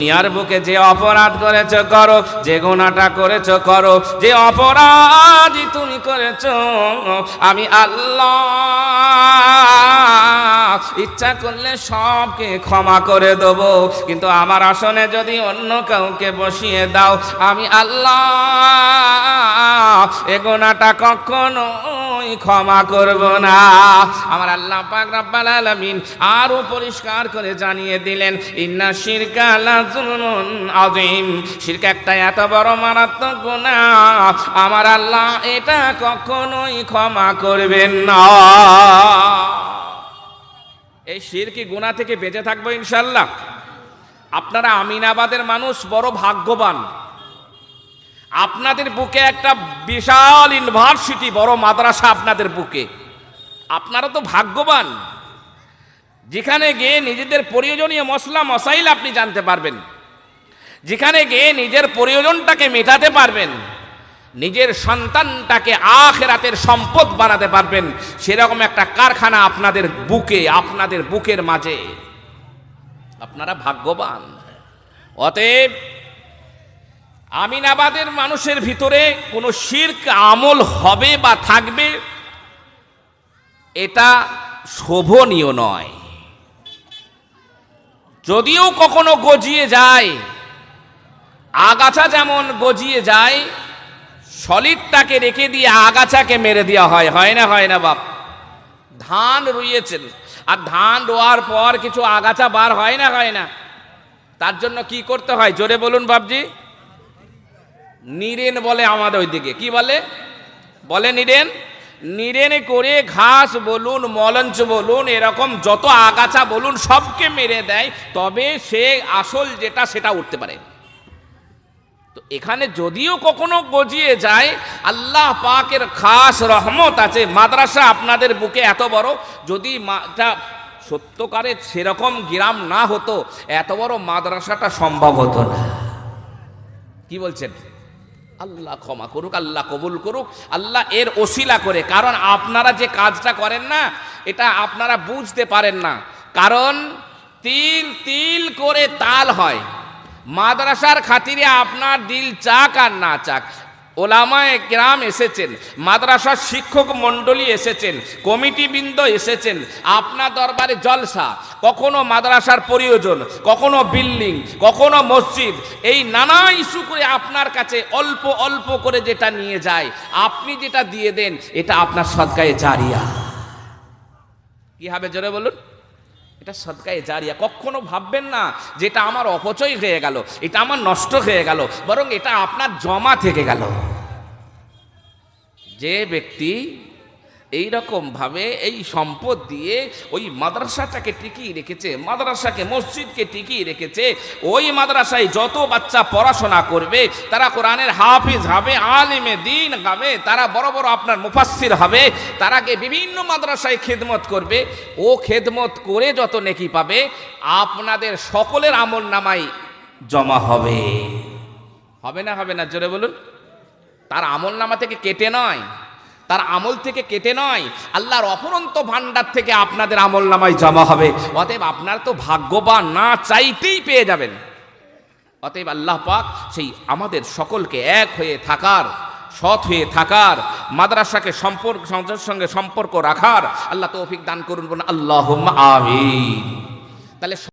দুনিয়ার বুকে যে অপরাধ করেছো করো, যে গুনাহটা করেছো করো, যে অপরাধই তুমি করেছো আমি আল্লাহ ইচ্ছা করলে সবকে ক্ষমা করে দেবো, কিন্তু আমার আসনে যদি অন্য কাউকে বসিয়ে দাও আমি আল্লাহ এ গুনাহটা কখনোই ক্ষমা করব না। আমার আল্লাহ পাক রব্বুল আলামিন আরো পরিষ্কার করে জানিয়ে দিলেন, ইন্না শিরকা লাযুলমুন আযীম, শিরক একটা এত বড় মারাত্মক গুনাহ আমার আল্লাহ এটা কখনোই ক্ষমা করবেন না। এই শিরকি গুনাহ থেকে বেঁচে থাকবো ইনশাআল্লাহ। আপনারা আমিনাবাদের মানুষ বড় ভাগ্যবান, আপনাদের বুকে একটা বিশাল ইউনিভার্সিটি, বড় মাদ্রাসা আপনাদের বুকে, আপনারা তো ভাগ্যবান। যেখানে গিয়ে নিজেদের প্রয়োজনীয় মশলা মশাইল আপনি জানতে পারবেন, যেখানে গিয়ে নিজের প্রয়োজনটাকে মেটাতে পারবেন, নিজের সন্তানটাকে আখিরাতের সম্পদ বানাতে পারবেন, সেরকম একটা কারখানা আপনাদের বুকে, আপনাদের বুকের মাঝে। আপনারা ভাগ্যবান। অতএব আমিনাবাদের মানুষের ভিতরে কোনো শিরক আমল হবে বা থাকবে এটা শোভনীয় নয়। যদিও কখনো গজিয়ে যায়, আগাছা যেমন গজিয়ে যায়, সলিডটাকে রেখে দিয়ে আগাছাকে মেরে দেওয়া হয়, হয় না? হয় না বাপ? ধান রুইয়েছেন আর ধান রোয়ার পর কিছু আগাছা বার হয় না? হয় না? তার জন্য কি করতে হয় জোরে বলুন বাপজি? নিরেন বলে আমাদের ওইদিকে, কি বলে? বলে নিরেন। নিরেনে করে ঘাস বলুন, মলঞ্চ বলুন, এরকম যত আগাছা বলুন সবকে মেরে দেয়, তবে সে আসল যেটা সেটা উঠতে পারে। তো এখানে যদিও কখনো গজিয়ে যায়, আল্লাহ পাকের খাস রহমত আছে। মাদ্রাসা আপনাদের বুকে এত বড়, যদি সত্যকারে সেরকম গ্রাম না হতো এত বড় মাদ্রাসাটা সম্ভব হতো না। কি বলছেন? আল্লাহ ক্ষমা করুক, আল্লাহ কবুল করুক, আল্লাহ এর ওসিলা করে। কারণ আপনারা যে কাজটা করেন না, এটা আপনারা বুঝতে পারেন না। কারণ তিল তিল করে তাল হয়। মাদ্রাসার খাতিরে আপনার দিল চাক আর না চাক, ওলামায়ে কেরাম এসেছেন, মাদ্রাসার শিক্ষক মণ্ডলী এসেছেন, কমিটিবৃন্দ এসেছেন, আপনার দরবারে জলসা, কখনো মাদ্রাসার প্রয়োজন, কখনো বিল্ডিং, কখনো মসজিদ, এই নানা ইস্যু করে আপনার কাছে অল্প অল্প করে যেটা নিয়ে যায়, আপনি যেটা দিয়ে দেন এটা আপনার সদকায়ে জারিয়া। কি হবে জোরে বলুন? এটা সদকায়ে জারিয়া। কখনো ভাববেন না যেটা আমার অপচয় হয়ে গেল, এটা আমার নষ্ট হয়ে গেল, বরং এটা আপনার জমা থেকে গেল। যে ব্যক্তি এইরকম ভাবে এই সম্পদ দিয়ে ওই মাদ্রাসাটাকে টিকিয়ে রেখেছে, মাদ্রাসাকে মসজিদকে টিকিয়ে রেখেছে, ওই মাদ্রাসায় যত বাচ্চা পড়াশোনা করবে তারা কোরআনের হাফিজ হবে, আলিমে দ্বীন হবে, তারা বড় বড় আপনার মুফাসসির হবে, তারা বিভিন্ন মাদ্রাসায় খেদমত করবে। ও খেদমত করে যত নেকি পাবে আপনাদের সকলের আমল নামায় জমা হবে। হবে না? হবে না? জোরে বলুন। তার আমল নামা থেকে কেটে নয়, তার আমল থেকে কেটে নয়, আল্লাহর অফুরন্ত ভান্ডার থেকে আপনাদের আমল নামায় জমা হবে। অতএব আপনার তো ভাগ্যবান, না চাইতেই পেয়ে যাবেন। অতএব আল্লাহ পাক সেই আমাদের সকলকে এক হয়ে থাকার, সৎ হয়ে থাকার, মাদ্রাসাকে সমাজের সঙ্গে সম্পর্ক রাখার আল্লাহ তৌফিক দান করুন। আল্লাহুম্মা আমিন। তাহলে